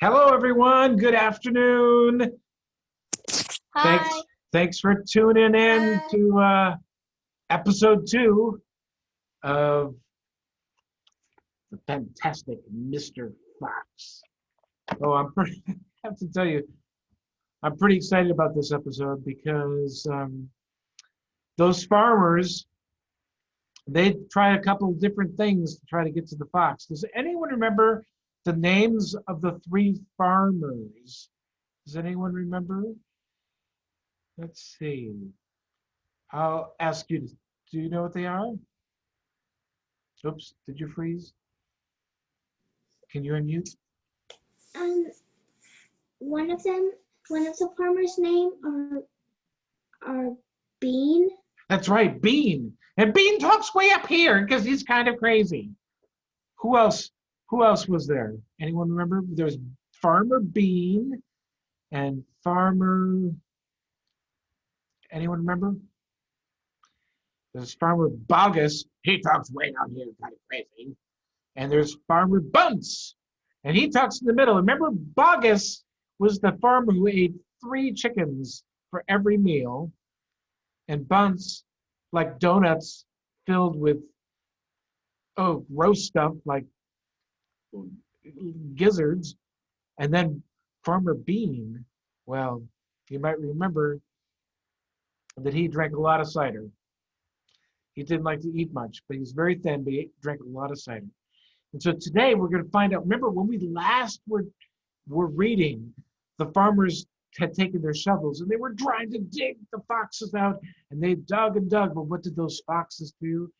Hello, everyone. Good afternoon. Hi. Thanks for tuning in Hi. to episode 2 of the fantastic Mr. Fox. Oh, I have to tell you, I'm pretty excited about this episode because those farmers, they try a couple of different things to try to get to the fox. Does anyone remember the names of the 3 farmers? Does anyone remember? Let's see. I'll ask you, do you know what they are? Oops, did you freeze? Can you unmute? Um, one of them, one of the farmers' name are Bean. That's right, Bean. And Bean talks way up here because he's kind of crazy. Who else? Who else was there? Anyone remember? There was Farmer Bean and Farmer. Anyone remember? There's Farmer Bogus. He talks way down here, kind of crazy. And there's Farmer Bunce, and he talks in the middle. Remember, Bogus was the farmer who ate 3 chickens for every meal, and Bunce, like donuts filled with gross stuff like gizzards, and then Farmer Bean. Well, you might remember that he drank a lot of cider. He didn't like to eat much, but he was very thin, but he drank a lot of cider. And so today we're going to find out. Remember when we last were reading, the farmers had taken their shovels and they were trying to dig the foxes out, and they dug and dug. But what did those foxes do?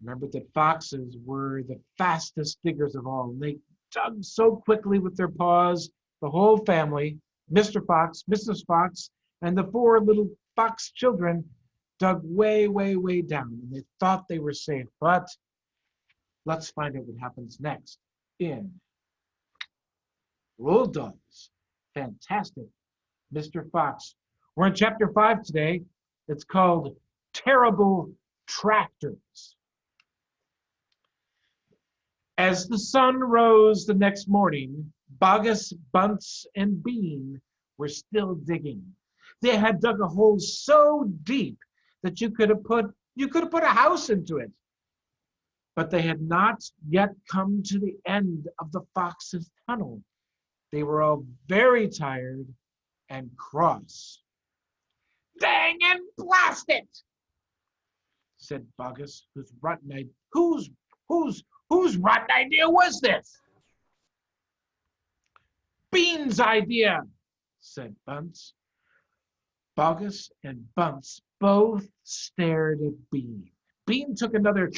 Remember that foxes were the fastest diggers of all. And they dug so quickly with their paws, the whole family, Mr. Fox, Mrs. Fox, and the 4 little fox children dug way, way, way down. And they thought they were safe, but let's find out what happens next in Roald Dahl's fantastic Mr. Fox. We're in chapter 5 today. It's called Terrible Tractors. As the sun rose the next morning, Bogus, Bunce, and Bean were still digging. They had dug a hole so deep that you could have put a house into it. But they had not yet come to the end of the fox's tunnel. They were all very tired and cross. "Dang and blast it!" said Bogus, whose rotten idea was this? "Bean's idea," said Bunce. Bogus and Bunce both stared at Bean. Bean took another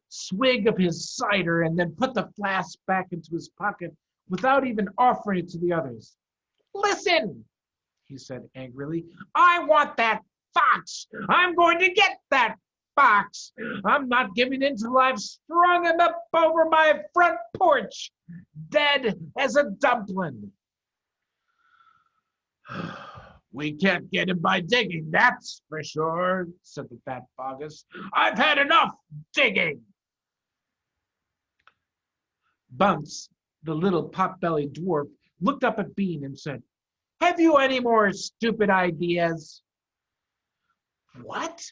swig of his cider and then put the flask back into his pocket without even offering it to the others. "Listen," he said angrily. "I want that fox. I'm going to get that fox. I'm not giving in till I've strung him up over my front porch, dead as a dumpling." "We can't get him by digging, that's for sure," said the fat Bogus. "I've had enough digging." Bunce, the little pot-bellied dwarf, looked up at Bean and said, "Have you any more stupid ideas?" "What?"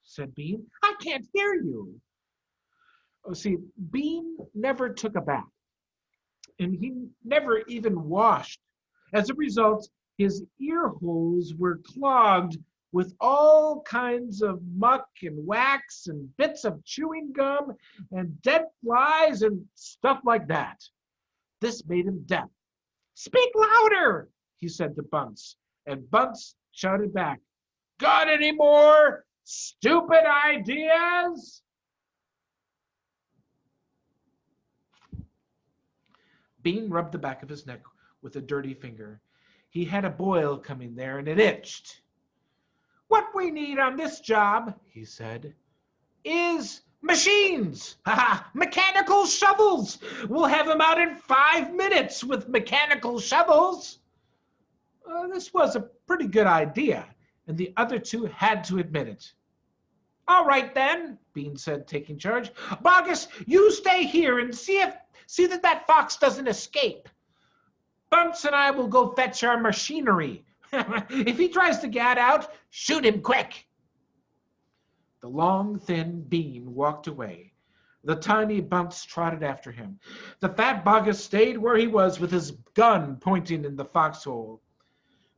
said Bean. "I can't hear you." Oh, see, Bean never took a bath, and he never even washed. As a result, his ear holes were clogged with all kinds of muck and wax and bits of chewing gum and dead flies and stuff like that. This made him deaf. "Speak louder," he said to Bunce, and Bunce shouted back, "Got any more stupid ideas?" Bean rubbed the back of his neck with a dirty finger. He had a boil coming there and it itched. "What we need on this job," he said, "is machines. Mechanical shovels. We'll have them out in 5 minutes with mechanical shovels." This was a pretty good idea, and the other 2 had to admit it. "All right then," Bean said, taking charge. "Bogus, you stay here and see that fox doesn't escape. Bunce and I will go fetch our machinery. If he tries to get out, shoot him quick. The long, thin Bean walked away. The tiny Bunce trotted after him. The fat Bogus stayed where he was with his gun pointing in the foxhole.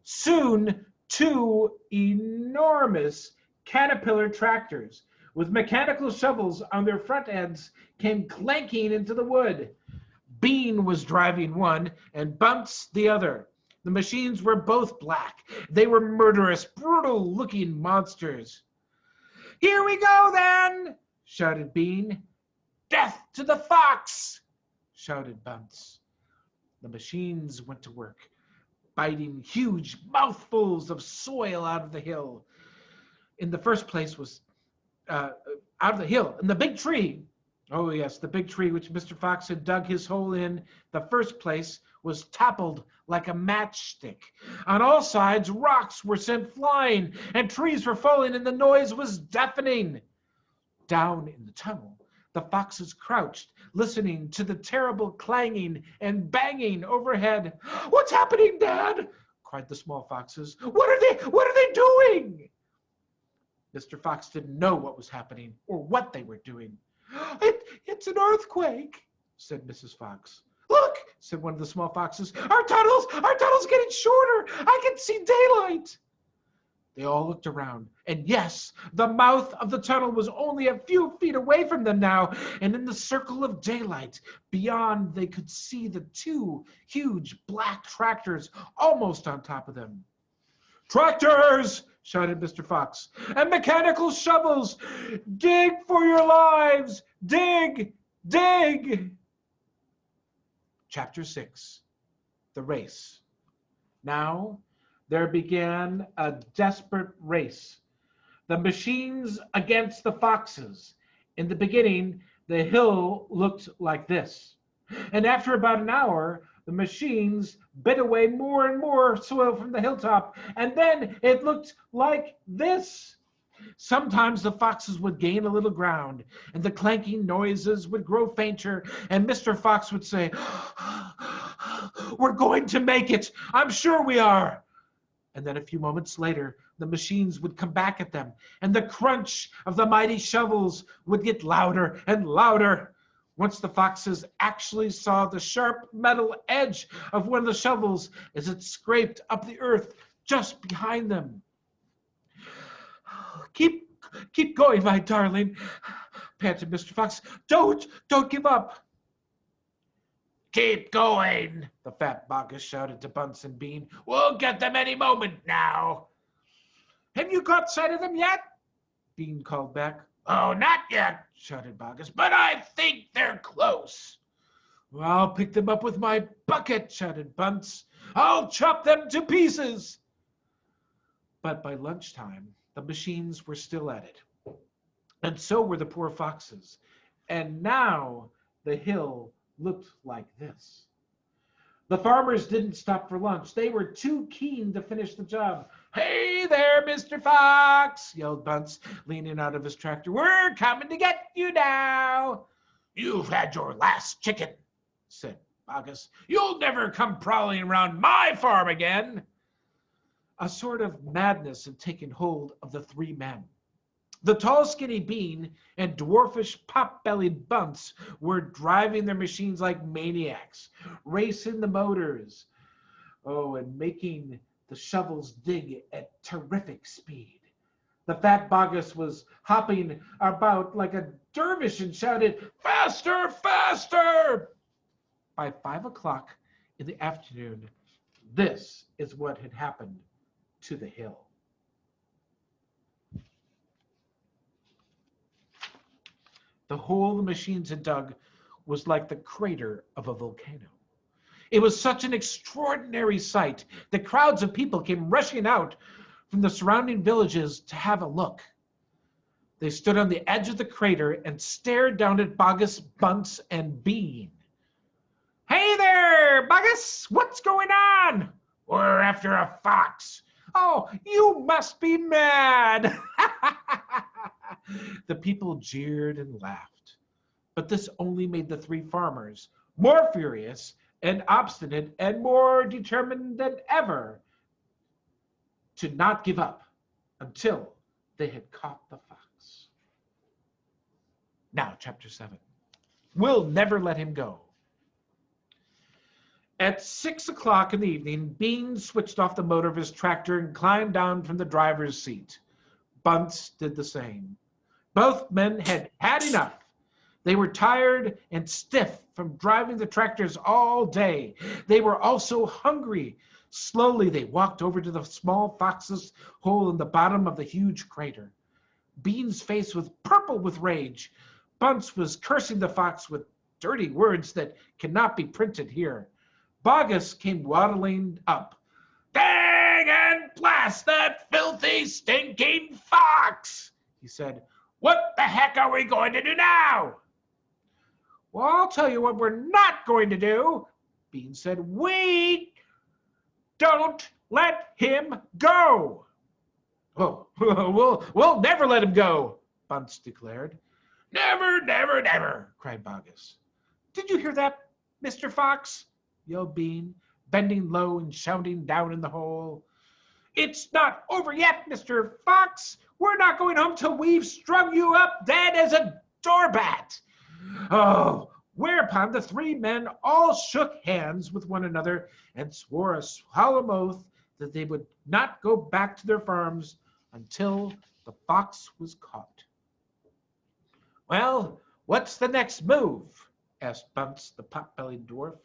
Soon, two enormous caterpillar tractors with mechanical shovels on their front ends came clanking into the wood. Bean was driving one and Bunce the other. The machines were both black. They were murderous, brutal-looking monsters. "Here we go, then!" shouted Bean. "Death to the fox!" shouted Bunce. The machines went to work, biting huge mouthfuls of soil out of the hill. In the first place was out of the hill, and the big tree. Oh, yes, the big tree which Mr. Fox had dug his hole in the first place was toppled like a matchstick. On all sides, rocks were sent flying, and trees were falling, and the noise was deafening. Down in the tunnel, the foxes crouched, listening to the terrible clanging and banging overhead. "What's happening, Dad?" cried the small foxes. What are they doing?" Mr. Fox didn't know what was happening or what they were doing. It's an earthquake," said Mrs. Fox. "Look," said one of the small foxes, our tunnel's getting shorter. I can see daylight." They all looked around, and yes, the mouth of the tunnel was only a few feet away from them now, and in the circle of daylight beyond they could see the two huge black tractors almost on top of them. "Tractors!" shouted Mr. Fox, "and mechanical shovels! Dig for your lives! Dig! Dig!" Chapter 6. The Race. Now there began a desperate race. The machines against the foxes. In the beginning, the hill looked like this. And after about an hour, the machines bit away more and more soil from the hilltop, and then it looked like this. Sometimes the foxes would gain a little ground, and the clanking noises would grow fainter, and Mr. Fox would say, "We're going to make it. I'm sure we are." And then a few moments later, the machines would come back at them, and the crunch of the mighty shovels would get louder and louder. Once the foxes actually saw the sharp metal edge of one of the shovels as it scraped up the earth just behind them. Keep going, my darling," panted Mr. Fox. Don't give up." "Keep going," the fat Bogus shouted to Bunce and Bean. "We'll get them any moment now." "Have you got sight of them yet?" Bean called back. "Oh, not yet," shouted Bogus, "but I think they're close." "Well, I'll pick them up with my bucket," shouted Bunce. "I'll chop them to pieces." But by lunchtime, the machines were still at it. And so were the poor foxes. And now the hill looked like this. The farmers didn't stop for lunch. They were too keen to finish the job. "Hey there, Mr. Fox," yelled Bunce, leaning out of his tractor. "We're coming to get you now." "You've had your last chicken," said Bogus. "You'll never come prowling around my farm again." A sort of madness had taken hold of the three men. The tall, skinny Bean and dwarfish, pot-bellied Bunce were driving their machines like maniacs, racing the motors, and making the shovels dig at terrific speed. The fat Bogus was hopping about like a dervish and shouted, "Faster, faster!" By 5 o'clock in the afternoon, this is what had happened to the hill. The hole the machines had dug was like the crater of a volcano. It was such an extraordinary sight that crowds of people came rushing out from the surrounding villages to have a look. They stood on the edge of the crater and stared down at Bogus, Bunce, and Bean. "Hey there, Bogus! What's going on?" "We're after a fox." "Oh, you must be mad." The people jeered and laughed. But this only made the three farmers more furious and obstinate and more determined than ever to not give up until they had caught the fox. Now, chapter 7. We'll never let him go. At 6 o'clock in the evening, Bean switched off the motor of his tractor and climbed down from the driver's seat. Bunce did the same. Both men had had enough. They were tired and stiff from driving the tractors all day. They were also hungry. Slowly, they walked over to the small fox's hole in the bottom of the huge crater. Bean's face was purple with rage. Bunce was cursing the fox with dirty words that cannot be printed here. Bogus came waddling up. "Dang and blast that filthy, stinking fox!" he said. "What the heck are we going to do now?" "Well, I'll tell you what we're not going to do," Bean said. "We don't let him go." "Oh, we'll never let him go," Bunce declared. "Never, never, never," cried Bogus. "Did you hear that, Mr. Fox?" yelled Bean, bending low and shouting down in the hole. "It's not over yet, Mr. Fox. We're not going home till we've strung you up dead as a doorbat." Oh, whereupon the three men all shook hands with one another and swore a solemn oath that they would not go back to their farms until the fox was caught. "Well, what's the next move?" asked Bunce, the pot-bellied dwarf.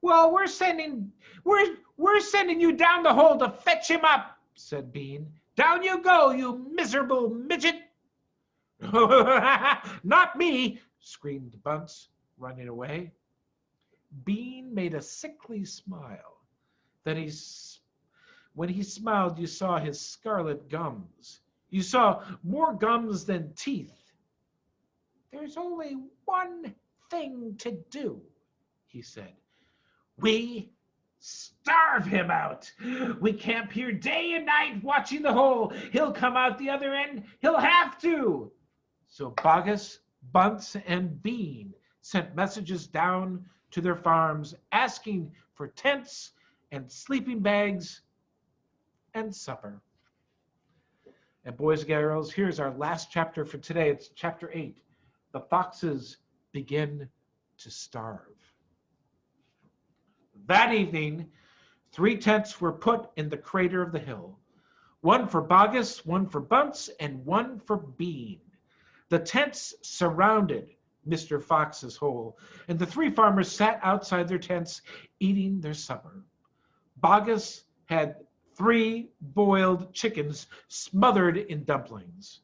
"Well, we're sending you down the hole to fetch him up," said Bean. "Down you go, you miserable midget." "Not me," screamed Bunce, running away. Bean made a sickly smile. Then when he smiled, you saw his scarlet gums. You saw more gums than teeth. "There's only one thing to do," he said. "We starve him out. We camp here day and night watching the hole. He'll come out the other end. He'll have to." So Bogus, Bunce, and Bean sent messages down to their farms asking for tents and sleeping bags and supper. And boys and girls, here's our last chapter for today. It's chapter 8. The foxes begin to starve. That evening, 3 tents were put in the crater of the hill. One for Bogus, one for Bunce, and one for Bean. The tents surrounded Mr. Fox's hole, and the 3 farmers sat outside their tents eating their supper. Bogus had 3 boiled chickens smothered in dumplings.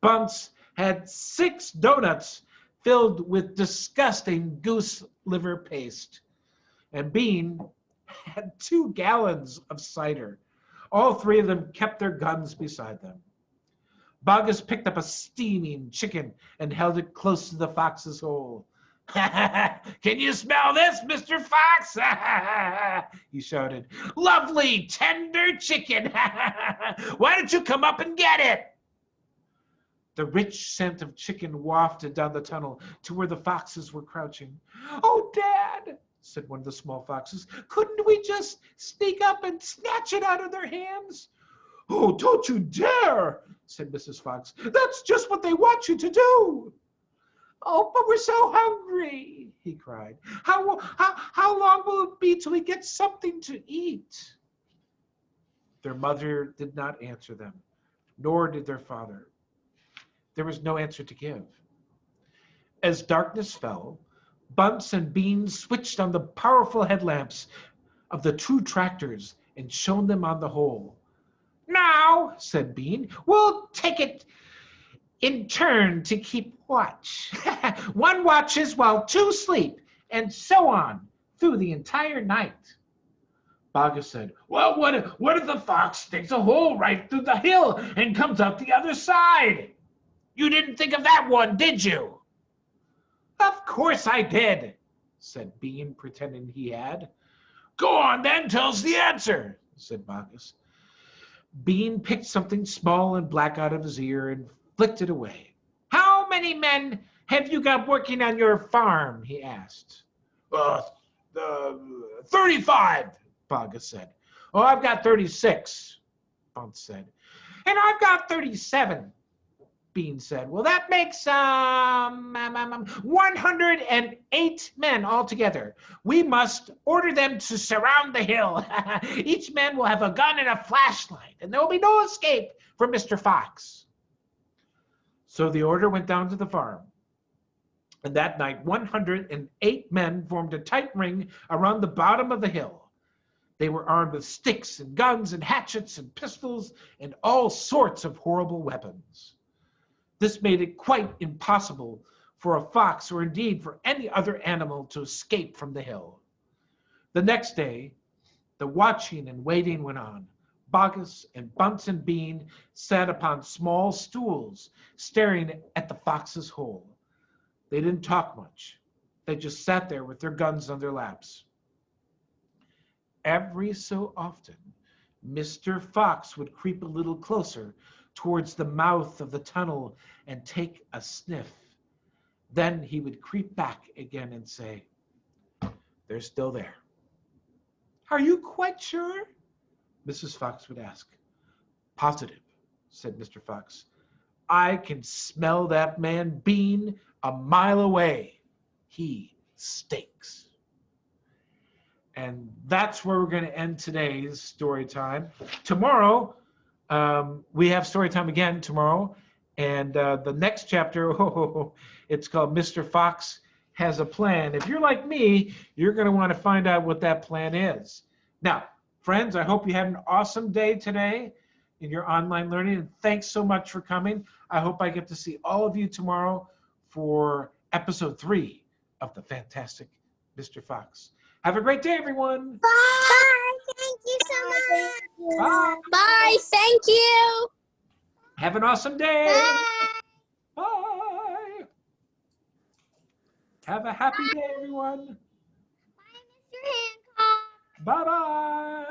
Bunce had 6 donuts filled with disgusting goose liver paste. And Bean had 2 gallons of cider. All 3 of them kept their guns beside them. Bogus picked up a steaming chicken and held it close to the fox's hole. "Can you smell this, Mr. Fox?" he shouted. "Lovely, tender chicken. Why don't you come up and get it?" The rich scent of chicken wafted down the tunnel to where the foxes were crouching. "Oh, Dad," said one of the small foxes, "couldn't we just sneak up and snatch it out of their hands?" "Oh, don't you dare," said Mrs. Fox. "That's just what they want you to do." "Oh, but we're so hungry," he cried. How long will it be till we get something to eat?" Their mother did not answer them, nor did their father. There was no answer to give. As darkness fell, Bunce and Bean switched on the powerful headlamps of the 2 tractors and shone them on the hole. "Now," said Bean, "we'll take it in turn to keep watch. One watches while 2 sleep, and so on through the entire night." Bogus said, "Well, what if the fox digs a hole right through the hill and comes out the other side? You didn't think of that one, did you?" "Of course I did," said Bean, pretending he had. "Go on then, tell us the answer," said Bogus. Bean picked something small and black out of his ear and flicked it away. "How many men have you got working on your farm?" he asked. 35, Bogus said. Oh, I've got 36, Bunce said. And I've got 37, Bean said. Well, that makes 108 men altogether. We must order them to surround the hill. Each man will have a gun and a flashlight, and there will be no escape for Mr. Fox. So the order went down to the farm. And that night, 108 men formed a tight ring around the bottom of the hill. They were armed with sticks and guns and hatchets and pistols and all sorts of horrible weapons. This made it quite impossible for a fox or indeed for any other animal to escape from the hill. The next day, the watching and waiting went on. Bogus and Bunce and Bean sat upon small stools, staring at the fox's hole. They didn't talk much. They just sat there with their guns on their laps. Every so often, Mr. Fox would creep a little closer towards the mouth of the tunnel and take a sniff. Then he would creep back again and say, "They're still there." "Are you quite sure?" Mrs. Fox would ask. "Positive," said Mr. Fox. "I can smell that man Bean a mile away. He stinks." And that's where we're going to end today's story time. Tomorrow, we have story time again tomorrow. And the next chapter, it's called Mr. Fox Has a Plan. If you're like me, you're going to want to find out what that plan is. Now, friends, I hope you had an awesome day today in your online learning. And thanks so much for coming. I hope I get to see all of you tomorrow for episode 3 of the fantastic Mr. Fox. Have a great day, everyone. Bye. Thank you so much. Bye. Bye. Thank you. Have an awesome day. Bye. Bye. Have a happy day, everyone. Bye, Mr. Hancock. Bye-bye.